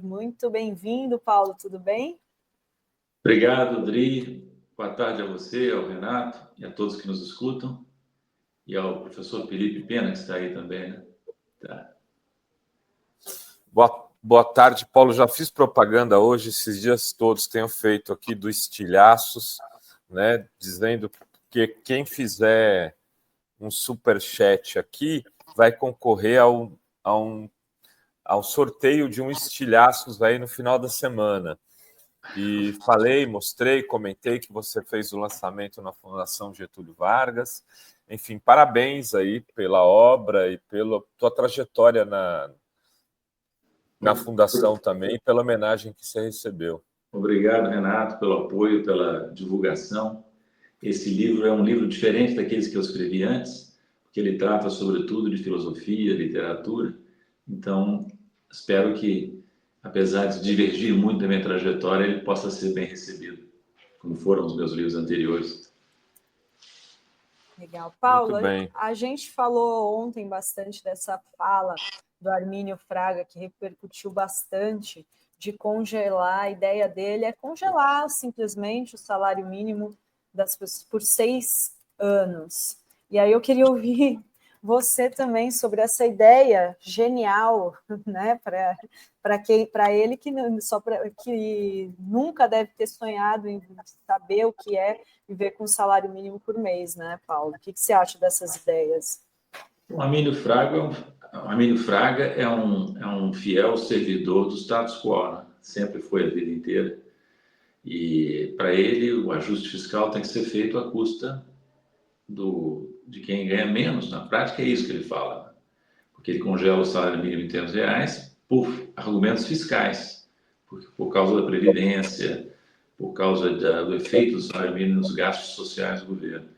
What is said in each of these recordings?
Muito bem-vindo, Paulo, tudo bem? Obrigado, Dri. Boa tarde a você, ao Renato e a todos que nos escutam. E ao professor Felipe Pena, que está aí também, né? Tá. Boa tarde, Paulo. Já fiz propaganda hoje, esses dias todos tenho feito aqui do Estilhaços, né? Dizendo que quem fizer um superchat aqui vai concorrer ao sorteio de um Estilhaços aí no final da semana. E falei, mostrei, comentei que você fez o lançamento na Fundação Getúlio Vargas. Enfim, parabéns aí pela obra e pela tua trajetória na Fundação também, pela homenagem que você recebeu. Obrigado, Renato, pelo apoio, pela divulgação. Esse livro é um livro diferente daqueles que eu escrevi antes, porque ele trata, sobretudo, de filosofia, literatura. Então, espero que, apesar de divergir muito da minha trajetória, ele possa ser bem recebido, como foram os meus livros anteriores. Legal. Paulo, a gente falou ontem bastante dessa fala do Armínio Fraga, que repercutiu bastante, de congelar. A ideia dele é congelar simplesmente o salário mínimo das pessoas por 6 anos. E aí eu queria ouvir você também sobre essa ideia genial, né, para ele que nunca deve ter sonhado em saber o que é viver com um salário mínimo por mês, né, Paulo? O que você acha dessas ideias? O Armínio Fraga é um fiel servidor do status quo, né? Sempre foi a vida inteira. E, para ele, o ajuste fiscal tem que ser feito à custa de quem ganha menos. Na prática, é isso que ele fala, né? Porque ele congela o salário mínimo em termos reais por argumentos fiscais, por causa da Previdência, por causa do efeito do salário mínimo nos gastos sociais do governo.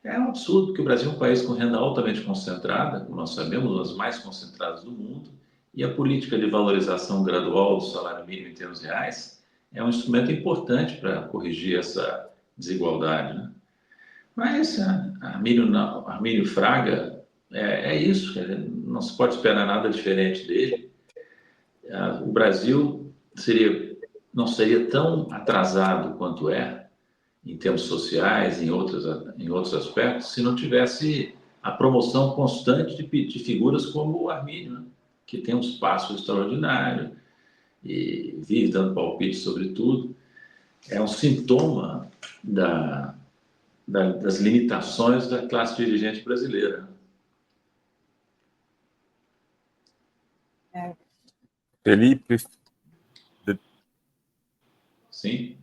É um absurdo, porque o Brasil é um país com renda altamente concentrada, como nós sabemos, uma das mais concentradas do mundo, e a política de valorização gradual do salário mínimo em termos reais é um instrumento importante para corrigir essa desigualdade, né? Mas Armínio Fraga é isso, não se pode esperar nada diferente dele. O Brasil não seria tão atrasado quanto é, em termos sociais, em outros aspectos, se não tivesse a promoção constante de figuras como o Armínio, né? Que tem um espaço extraordinário e vive dando palpite sobre tudo. É um sintoma das limitações da classe dirigente brasileira. Felipe? Sim.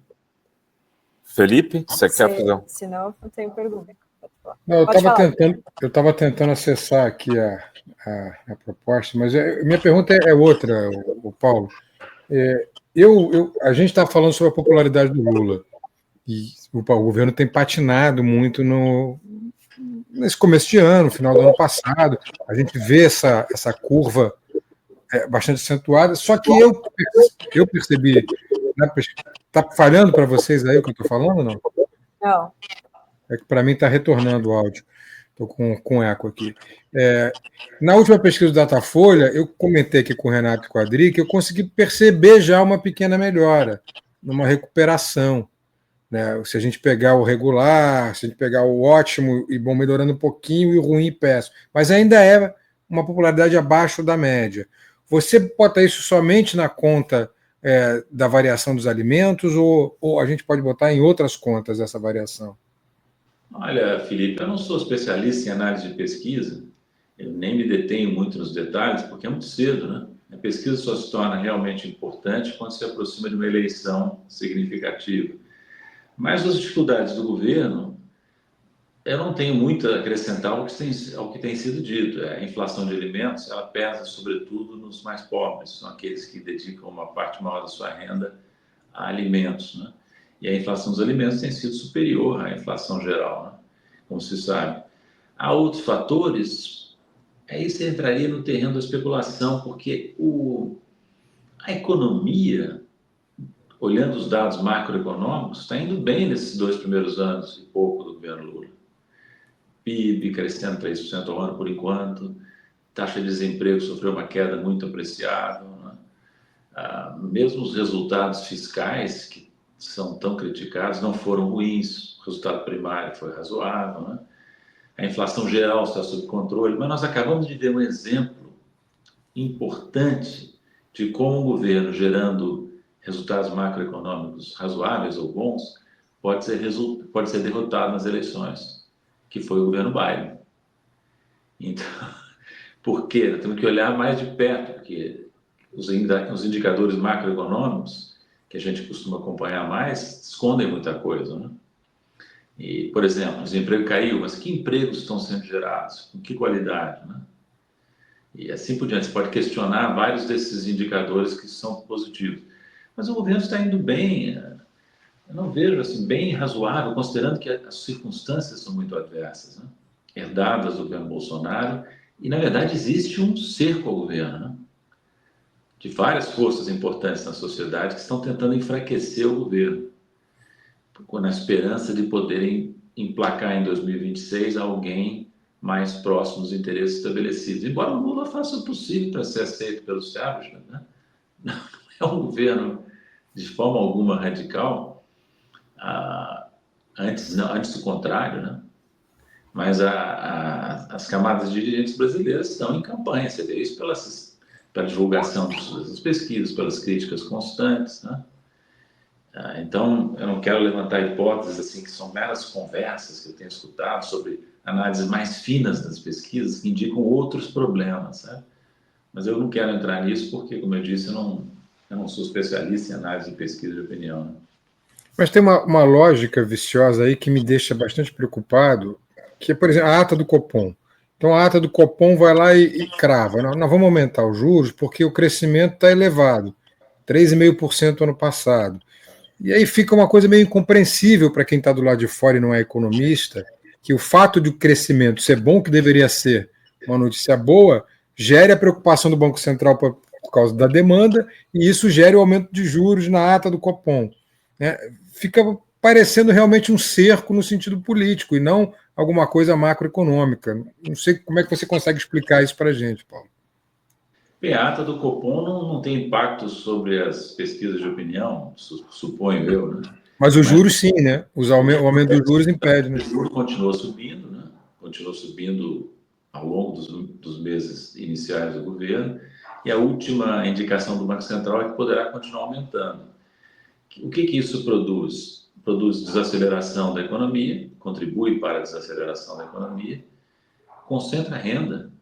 Felipe, você quer fazer um? Senão eu não tenho pergunta. Não, eu estava tentando acessar aqui a proposta, mas minha pergunta é outra, o Paulo. A gente está falando sobre a popularidade do Lula, e o governo tem patinado muito nesse começo de ano, final do ano passado. A gente vê essa curva bastante acentuada, só que eu percebi. Está falhando para vocês aí o que eu estou falando ou não? Não. É que para mim está retornando o áudio. Estou com eco aqui. Na última pesquisa do Datafolha, eu comentei aqui com o Renato e com a Adri que eu consegui perceber já uma pequena melhora, uma recuperação, né? Se a gente pegar o regular, se a gente pegar o ótimo e bom melhorando um pouquinho e o ruim e péssimo. Mas ainda é uma popularidade abaixo da média. Você bota isso somente na conta da variação dos alimentos ou a gente pode botar em outras contas essa variação? Olha, Felipe, eu não sou especialista em análise de pesquisa, eu nem me detenho muito nos detalhes, porque é muito cedo, né? A pesquisa só se torna realmente importante quando se aproxima de uma eleição significativa. Mas as dificuldades do governo, eu não tenho muito a acrescentar ao que tem sido dito. A inflação de alimentos, ela pesa sobretudo nos mais pobres, são aqueles que dedicam uma parte maior da sua renda a alimentos, né? E a inflação dos alimentos tem sido superior à inflação geral, né? Como se sabe. Há outros fatores, aí você entraria no terreno da especulação, porque a economia, olhando os dados macroeconômicos, está indo bem nesses 2 primeiros anos e pouco do governo Lula. PIB crescendo 3% ao ano por enquanto, taxa de desemprego sofreu uma queda muito apreciável, né? Mesmo os resultados fiscais, que são tão criticados, não foram ruins. O resultado primário foi razoável, né? A inflação geral está sob controle, mas nós acabamos de ver um exemplo importante de como o governo, gerando resultados macroeconômicos razoáveis ou bons, pode ser derrotado nas eleições, que foi o governo Biden. Então, por quê? Nós temos que olhar mais de perto, porque os indicadores macroeconômicos, que a gente costuma acompanhar mais, escondem muita coisa, né? E, por exemplo, o desemprego caiu, mas que empregos estão sendo gerados? Com que qualidade, né? E assim por diante. Você pode questionar vários desses indicadores que são positivos. Mas o governo está indo bem. Eu não vejo assim, bem razoável, considerando que as circunstâncias são muito adversas, né? Herdadas do governo Bolsonaro. E, na verdade, existe um cerco ao governo, né? De várias forças importantes na sociedade que estão tentando enfraquecer o governo, na esperança de poderem emplacar em 2026 alguém mais próximo dos interesses estabelecidos. Embora o Lula faça o possível para ser aceito pelos sérvios, né? Não é um governo de forma alguma radical, antes do contrário, né? Mas as camadas dirigentes brasileiras estão em campanha, você vê isso pela divulgação das pesquisas, pelas críticas constantes, né? Então, eu não quero levantar hipóteses assim que são meras conversas que eu tenho escutado sobre análises mais finas das pesquisas que indicam outros problemas, né? Mas eu não quero entrar nisso porque, como eu disse, eu não sou especialista em análise de pesquisa de opinião, né? Mas tem uma lógica viciosa aí que me deixa bastante preocupado, que é, por exemplo, a ata do Copom. Então, a ata do Copom vai lá e crava. Nós vamos aumentar os juros porque o crescimento está elevado, 3,5% ano passado. E aí fica uma coisa meio incompreensível para quem está do lado de fora e não é economista, que o fato de o crescimento ser bom, que deveria ser uma notícia boa, gere a preocupação do Banco Central por causa da demanda, e isso gere o aumento de juros na ata do Copom, né? Fica parecendo realmente um cerco no sentido político e não alguma coisa macroeconômica. Não sei como é que você consegue explicar isso para a gente, Paulo. Bem, a ata do Copom não tem impacto sobre as pesquisas de opinião, suponho eu, né? Mas os juros sim, né? O aumento dos juros impede, né? O juros continua subindo, né? Continua subindo ao longo dos meses iniciais do governo, e a última indicação do Banco Central é que poderá continuar aumentando. O que isso produz? Produz desaceleração da economia, contribui para a desaceleração da economia, concentra renda,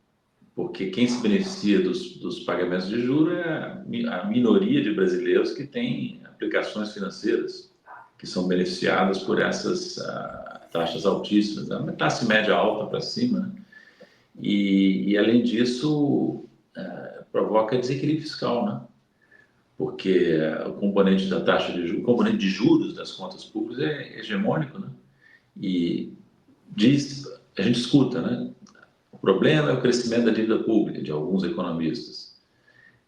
porque quem se beneficia dos pagamentos de juros é a minoria de brasileiros que tem aplicações financeiras, que são beneficiadas por essas taxas altíssimas, uma classe média alta para cima, né? E, além disso, provoca desequilíbrio fiscal, né? Porque o componente da taxa de juros, o componente de juros das contas públicas é hegemônico, né? E a gente escuta, né? O problema é o crescimento da dívida pública, de alguns economistas.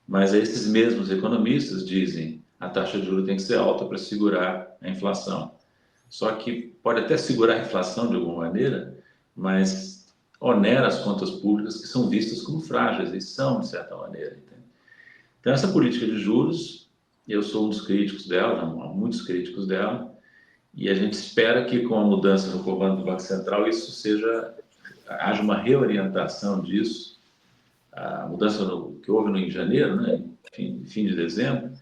Mas esses mesmos economistas dizem a taxa de juros tem que ser alta para segurar a inflação. Só que pode até segurar a inflação de alguma maneira, mas onera as contas públicas que são vistas como frágeis, e são, de certa maneira. Entende? Então, essa política de juros, eu sou um dos críticos dela, há muitos críticos dela, e a gente espera que com a mudança no comando do Banco Central haja uma reorientação disso. A mudança que houve em janeiro, né, fim de dezembro,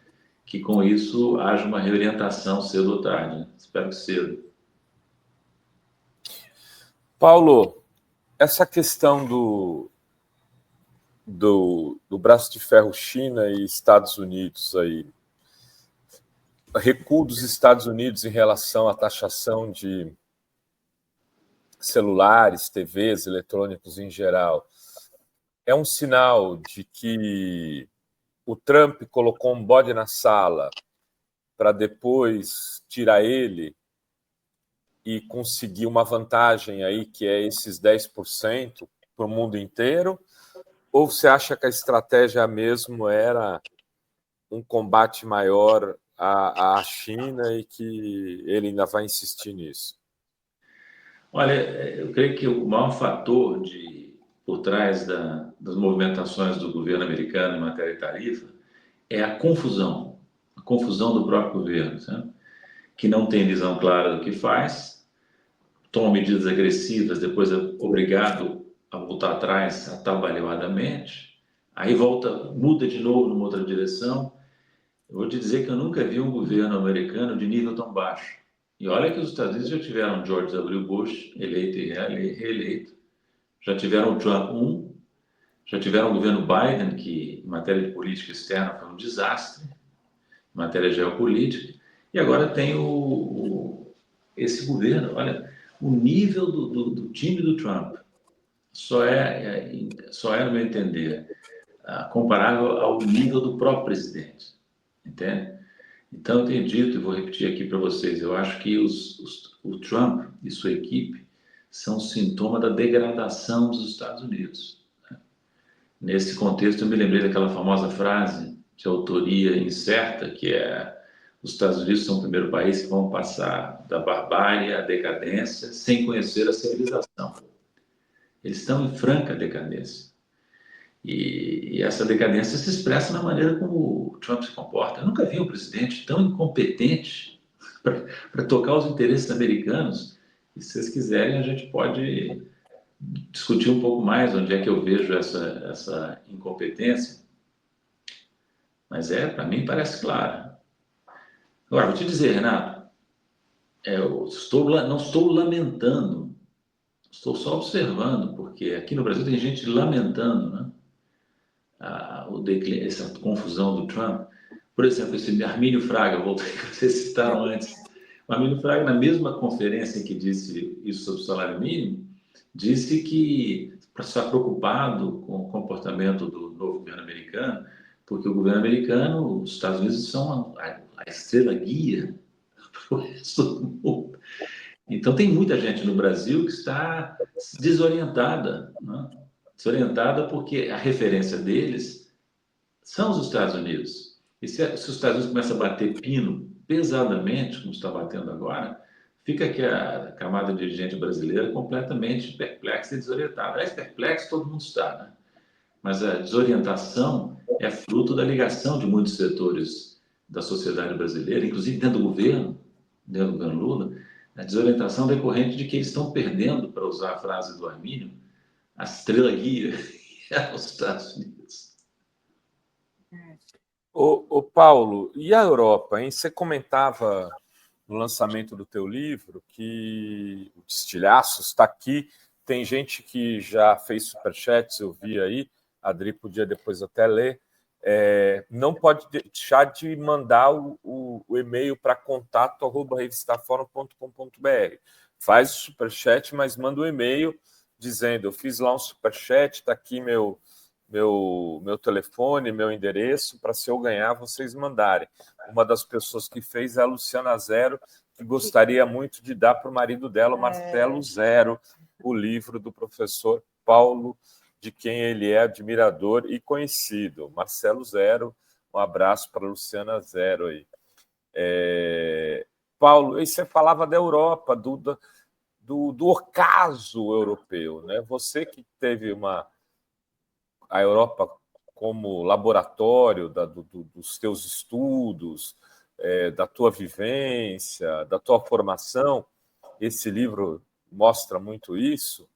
que com isso haja uma reorientação cedo ou tarde, né? Espero que cedo. Paulo, essa questão do braço de ferro China e Estados Unidos aí, recuo dos Estados Unidos em relação à taxação de celulares, TVs, eletrônicos em geral, é um sinal de que o Trump colocou um bode na sala para depois tirar ele e conseguir uma vantagem aí que é esses 10% para o mundo inteiro? Ou você acha que a estratégia mesmo era um combate maior à China e que ele ainda vai insistir nisso? Olha, eu creio que o maior fator por trás das movimentações do governo americano em matéria de tarifa é a confusão do próprio governo, sabe? Que não tem visão clara do que faz, toma medidas agressivas, depois é obrigado a voltar atrás atabalhoadamente, aí volta, muda de novo numa outra direção. Eu vou te dizer que eu nunca vi um governo americano de nível tão baixo. E olha que os Estados Unidos já tiveram George W. Bush, eleito e reeleito, já tiveram Trump 1, já tiveram o governo Biden, que em matéria de política externa foi um desastre, em matéria geopolítica, e agora tem esse governo. Olha, o nível do time do Trump só é, no meu entender, comparável ao nível do próprio presidente, entende? Então, eu tenho dito, e vou repetir aqui para vocês, eu acho que o Trump e sua equipe são sintoma da degradação dos Estados Unidos. Nesse contexto, eu me lembrei daquela famosa frase de autoria incerta, que é: os Estados Unidos são o primeiro país que vão passar da barbárie à decadência sem conhecer a civilização. Eles estão em franca decadência. E essa decadência se expressa na maneira como o Trump se comporta. Eu nunca vi um presidente tão incompetente para tocar os interesses americanos. E se vocês quiserem, a gente pode discutir um pouco mais onde é que eu vejo essa incompetência. Mas para mim, parece claro. Agora, vou te dizer, Renato, eu não estou lamentando, estou só observando, porque aqui no Brasil tem gente lamentando, né? Essa confusão do Trump. Por exemplo, esse Armínio Fraga, voltei que vocês citaram antes. O Armínio Fraga, na mesma conferência que disse isso sobre o salário mínimo, disse que está preocupado com o comportamento do novo governo americano, porque o governo americano, os Estados Unidos são a estrela guia para o resto do mundo. Então, tem muita gente no Brasil que está desorientada, né? Desorientada porque a referência deles são os Estados Unidos. E se os Estados Unidos começam a bater pino pesadamente, como está batendo agora, fica aqui a camada dirigente brasileira completamente perplexa e desorientada. Aliás, perplexo todo mundo está, né? Mas a desorientação é fruto da ligação de muitos setores da sociedade brasileira, inclusive dentro do governo Lula, a desorientação decorrente de que eles estão perdendo, para usar a frase do Armínio, a estrela guia aos Estados Unidos. Ô Paulo, e a Europa, hein? Você comentava no lançamento do teu livro que o Estilhaços está aqui, tem gente que já fez superchats, eu vi aí, a Adri podia depois até ler, não pode deixar de mandar o e-mail para contato@revistaforum.com.br. Faz o superchat, mas manda o e-mail dizendo: eu fiz lá um superchat, está aqui meu telefone, meu endereço, para se eu ganhar, vocês mandarem. Uma das pessoas que fez é a Luciana Zero, que gostaria muito de dar para o marido dela, o Marcelo Zero, o livro do professor Paulo, de quem ele é admirador e conhecido. Marcelo Zero, um abraço para a Luciana Zero aí. Paulo, e você falava da Europa, do ocaso europeu, né? Você que teve a Europa como laboratório dos teus estudos, da tua vivência, da tua formação, esse livro mostra muito isso.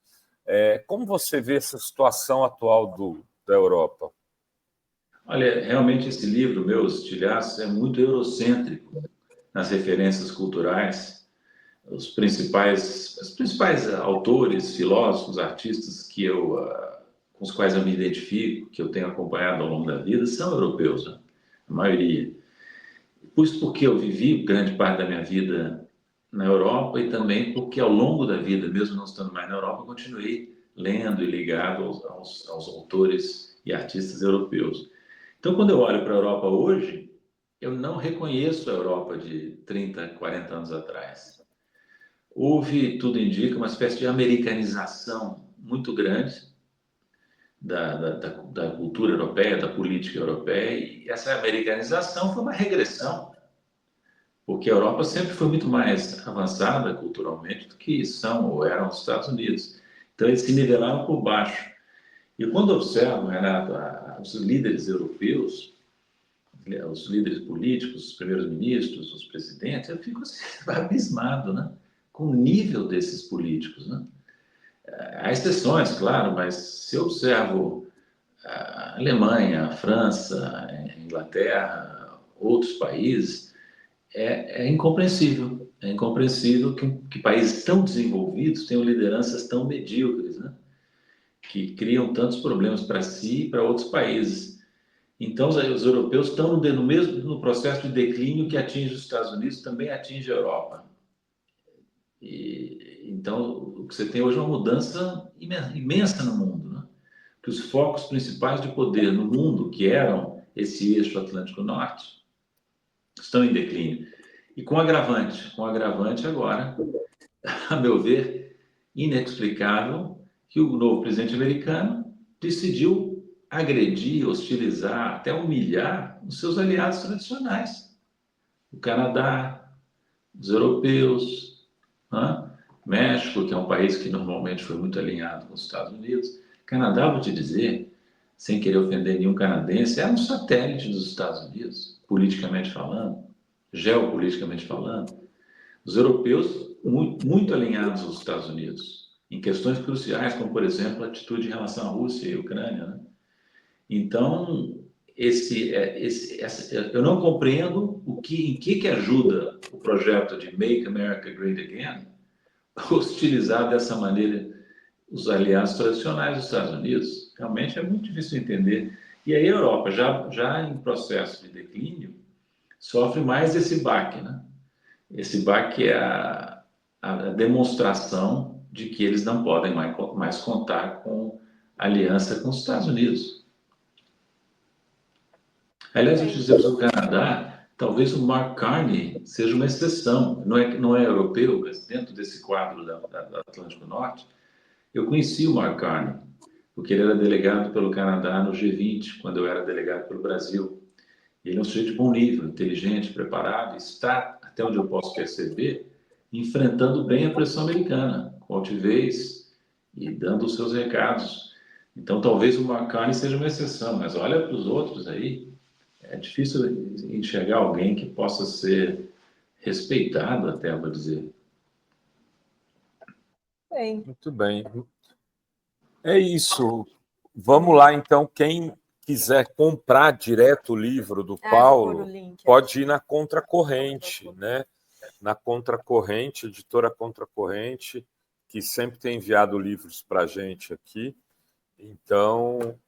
Como você vê essa situação atual da Europa? Olha, realmente esse livro, Meus Estilhaços, é muito eurocêntrico nas referências culturais. Os principais autores, filósofos, artistas com os quais eu me identifico, que eu tenho acompanhado ao longo da vida, são europeus, né? A maioria. Isso porque eu vivi grande parte da minha vida na Europa e também porque ao longo da vida, mesmo não estando mais na Europa, eu continuei lendo e ligado aos autores e artistas europeus. Então, quando eu olho para a Europa hoje, eu não reconheço a Europa de 30, 40 anos atrás. Houve, tudo indica, uma espécie de americanização muito grande da cultura europeia, da política europeia, e essa americanização foi uma regressão, porque a Europa sempre foi muito mais avançada culturalmente do que são ou eram os Estados Unidos. Então, eles se nivelaram por baixo. E quando observo, Renato, os líderes europeus, os líderes políticos, os primeiros-ministros, os presidentes, eu fico assim, abismado, né? Com o nível desses políticos, né? Há exceções, claro, mas se eu observo a Alemanha, a França, a Inglaterra, outros países, é incompreensível. É incompreensível que países tão desenvolvidos tenham lideranças tão medíocres, né? Que criam tantos problemas para si e para outros países. Então, os europeus estão no processo de declínio que atinge os Estados Unidos, também atinge a Europa. Então, o que você tem hoje é uma mudança imensa no mundo, né? Que os focos principais de poder no mundo, que eram esse eixo Atlântico Norte, estão em declínio. E com agravante agora, a meu ver, inexplicável, que o novo presidente americano decidiu agredir, hostilizar, até humilhar os seus aliados tradicionais. O Canadá, os europeus, né? México, que é um país que normalmente foi muito alinhado com os Estados Unidos. Canadá, vou te dizer, sem querer ofender nenhum canadense, é um satélite dos Estados Unidos, politicamente falando, geopoliticamente falando. Os europeus, muito alinhados aos Estados Unidos, em questões cruciais, como, por exemplo, a atitude em relação à Rússia e à Ucrânia, né? Então, eu não compreendo em que ajuda o projeto de Make America Great Again a hostilizar dessa maneira os aliados tradicionais dos Estados Unidos. Realmente é muito difícil de entender. E aí a Europa, já em processo de declínio, sofre mais esse baque, né? Esse baque é a demonstração de que eles não podem mais contar com aliança com os Estados Unidos. Aliás, eu te dizer, o Canadá, talvez o Mark Carney seja uma exceção. Não é europeu, mas dentro desse quadro do Atlântico Norte, eu conheci o Mark Carney, porque ele era delegado pelo Canadá no G20, quando eu era delegado pelo Brasil. Ele é um sujeito de bom nível, inteligente, preparado, e está, até onde eu posso perceber, enfrentando bem a pressão americana, com altivez e dando os seus recados. Então, talvez o Mark Carney seja uma exceção, mas olha para os outros aí, é difícil enxergar alguém que possa ser respeitado, até, vou dizer. Bem. Muito bem. É isso. Vamos lá, então. Quem quiser comprar direto o livro do Paulo, pode ir na Contracorrente, né? Na Contracorrente, editora Contracorrente, que sempre tem enviado livros para a gente aqui. Então,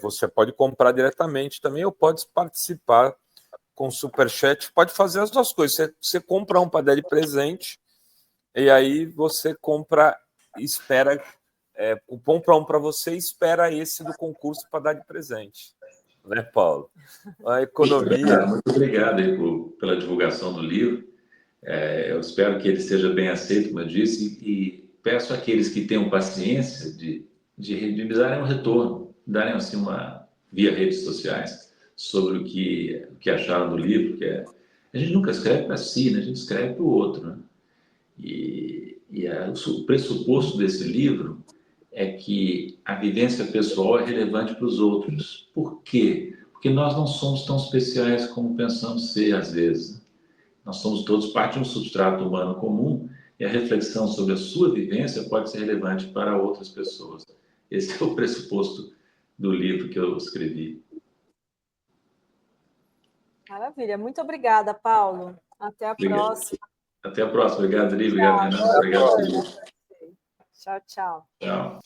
você pode comprar diretamente também ou pode participar com Superchat. Pode fazer as duas coisas. Você compra um para dar de presente e aí você compra, espera... compra um para você e espera esse do concurso para dar de presente. Né, Paulo? A economia... Muito obrigado aí pela divulgação do livro. Eu espero que ele seja bem aceito, como eu disse, e peço àqueles que tenham paciência de me darem um retorno, darem assim via redes sociais sobre o que acharam do livro, a gente nunca escreve para si, né? A gente escreve para o outro, né? O pressuposto desse livro é que a vivência pessoal é relevante para os outros. Por quê? Porque nós não somos tão especiais como pensamos ser, às vezes. Nós somos todos parte de um substrato humano comum e a reflexão sobre a sua vivência pode ser relevante para outras pessoas. Esse é o pressuposto do livro que eu escrevi. Maravilha. Muito obrigada, Paulo. Até a próxima. Até a próxima. Obrigado, Adri. Obrigado, Renato. Obrigado, Felipe. Tchau, tchau. Tchau.